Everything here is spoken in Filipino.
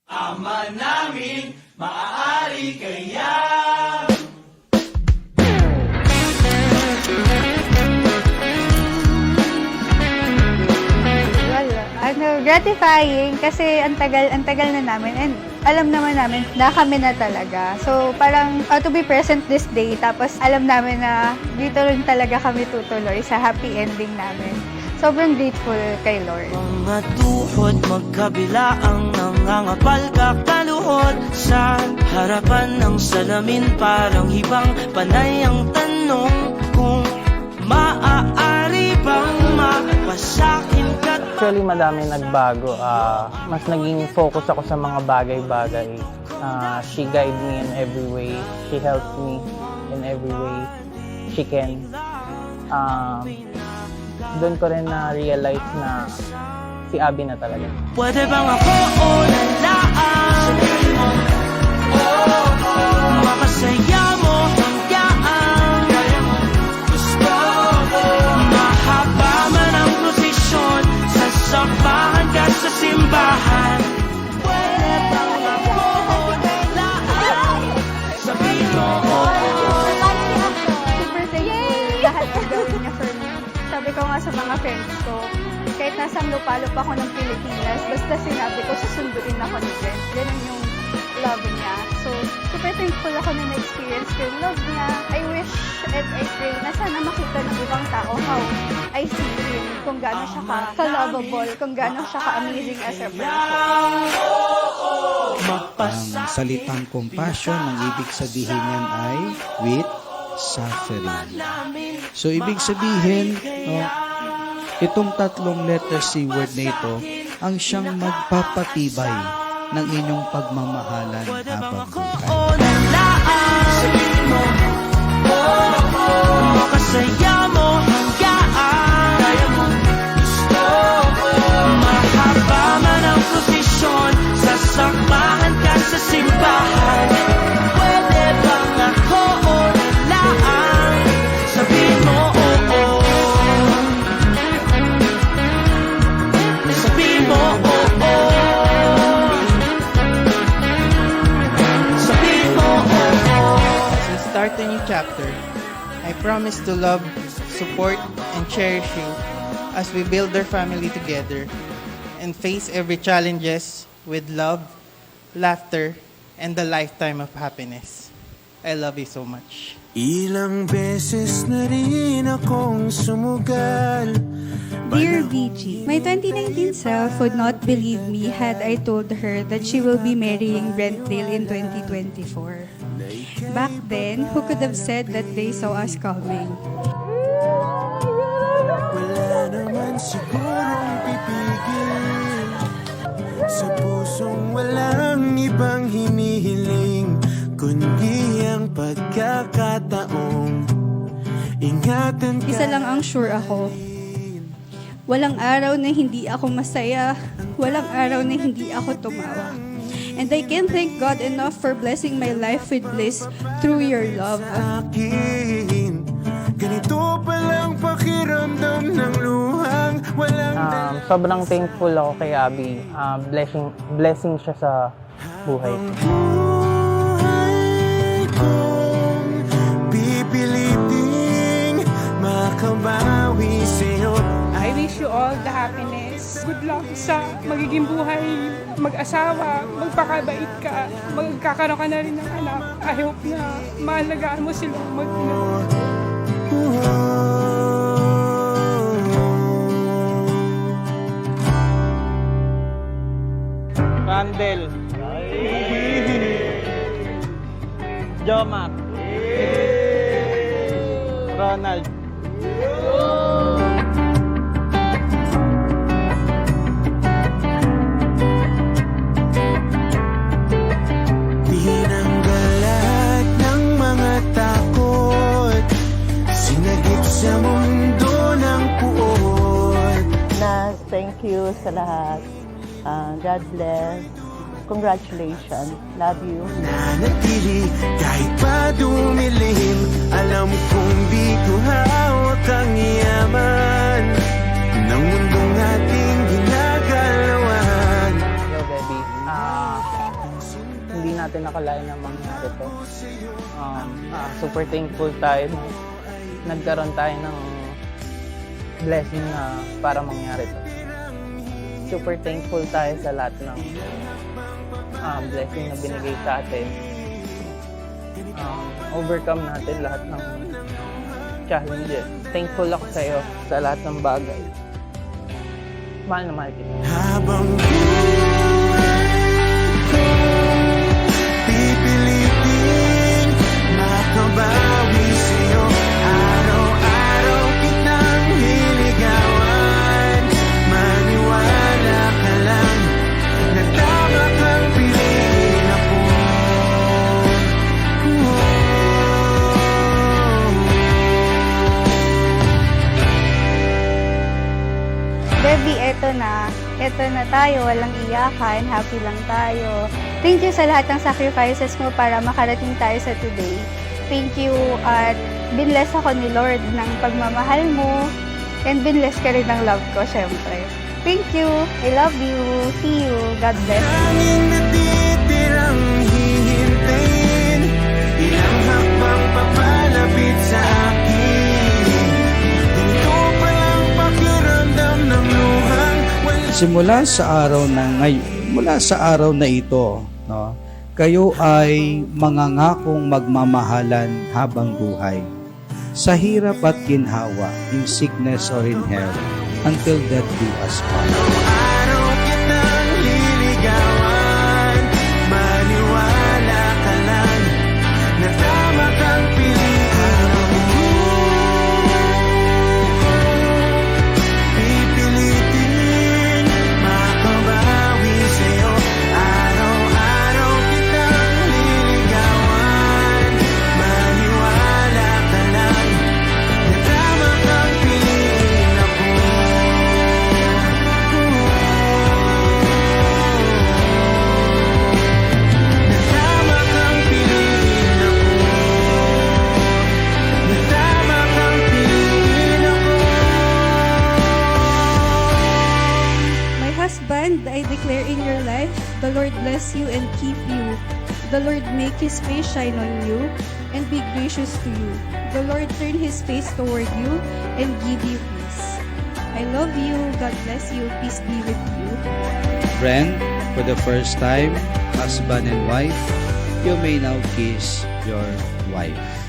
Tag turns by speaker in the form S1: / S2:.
S1: Ama namin, maaari kaya?
S2: Gratifying kasi ang tagal na namin and alam naman namin na kami na talaga. So parang to be present this day tapos alam namin na dito rin talaga kami tutuloy sa happy ending namin. Sobrang grateful kay Lord.
S3: Mga tuhod magkabila ang nangangapal kakaluhod sa harapan ng salamin parang hibang panay ang tanong kung maaari bang mapasakin ka.
S4: Actually, madami nagbago. Mas naging focus ako sa mga bagay-bagay. She guided me in every way. She helped me in every way she can. Doon ko rin na-realize na si Abby na talaga.
S3: Pwede bang ako o lalaan? Makasaya mo hanggaan. Gusto mo mahaba man ang prosesyon. Sasampahan ka sa simbahan. Pwede bang ako o lalaan? Sabihin mo
S2: Super thankful lahat ng gawin niya for me. Sabi ko nga sa mga friends ko, kahit nasang lupalop ako ng Pilipinas, basta sinabi ko, susunduin ako ni Brent. Ganun yung love niya. So, super thankful ako na na-experience ko yung love niya. I wish and I pray na sana makita ng ibang tao how I see him, kung gaano siya ka-lovable, kung gaano siya ka-amazing as a person.
S5: Ang salitang compassion, ang ibig sabihin niyan ay with suffering. So, ibig sabihin, itong tatlong letter C word na ito, ang siyang magpapatibay ng inyong pagmamahalan habang buhay.
S3: sabihin mo makasaya mo hanggaan. Kaya mo gusto mo mahaba man ang prosesyon. Sasakbahan ka sa simbahan. Pwede bang ako o lalaan? Sabihin mo oo. Sabihin mo oo. Sabihin mo oo.
S6: As we start a new chapter, I promise to love, support, and cherish you as we build our family together and face every challenges with love, laughter, and a lifetime of happiness. I love you so much.
S3: Ilang beses na rin akong sumugal.
S2: Dear BG, my 2019 self would not believe me had I told her that she will be marrying Brent Dale in 2024. Back then, who could have said that they saw us coming?
S3: Wala naman sigurong pipigil sa pusong walang ibang hinihiling kundi ang pagkakataong ingatan ka.
S2: Isa lang ang sure ako. Walang araw na hindi ako masaya. Walang araw na hindi ako tumawa. And I can't thank God enough for blessing my life with bliss through your love.
S3: Akin, ganito palang pakiramdam ng luhang walang
S4: Sobrang thankful ako kay Abby. Blessing siya sa buhay.
S3: buhay kong pipiliting makabawi sa'yo.
S7: I wish you all the happiness. Good luck sa magiging buhay, mag-asawa, magpakabait ka, magkakaroon ka na rin ng anak. I hope na maalagaan mo silang mag-ina.
S4: Randel. Jomac. Ronald.
S3: Tinanggal lahat ng mga takot, sinagip sa mundo ng puot.
S8: Thank you sa lahat. God bless. Congratulations. Love you.
S3: Nanatili kahit pa dumilim, alam kong di ko hawak ang yaman ng mundong ating ginagalawan.
S4: Yo, baby. akalain na mangyari to. Super thankful tayo na nagkaroon tayo ng blessing na para mangyari to. Super thankful tayo sa lahat ng blessing na binigay sa atin. Overcome natin lahat ng challenges. Thankful ako sa iyo sa lahat ng bagay. Mahal na mahal kita.
S3: Habang buhay ko, pipilitin makabawi sa'yo. Araw-araw kitang niligawan. Maniwala ka lang na tama kang piliin ako.
S2: Baby, eto na. Eto na tayo, walang iyakan, happy lang tayo. Thank you sa lahat ng sacrifices mo para makarating tayo sa today. Thank you at binless ako ni Lord ng pagmamahal mo and binless ka rin ng love ko, syempre. Thank you. I love you. See you. God bless.
S3: Tanging natitirang hihintayin, ilang hakbang papalapit sa akin. Ganito palang pakiramdam ng luhang walang
S5: Simula sa araw na ito, no, kayo ay mangangakong magmamahalan habang buhay. Sa hirap at ginhawa, in sickness or in health, until death do us part.
S3: araw kitang liligawan. Maniwala ka lang na tama kang piliin ako. Pipilitin makabawi sa'yo. Araw-araw kitang liligawan. Maniwala ka lang na tama kang piliin ako. Na tama kang piliin ako. Na tama kang piliin ako.
S9: My husband, I declare in your life, the Lord bless you and keep you. The Lord make His face shine on you and be gracious to you. The Lord turn His face toward you and give you peace. I love you. God bless you. Peace be with you.
S5: Friend, for the first time, husband and wife, you may now kiss your wife.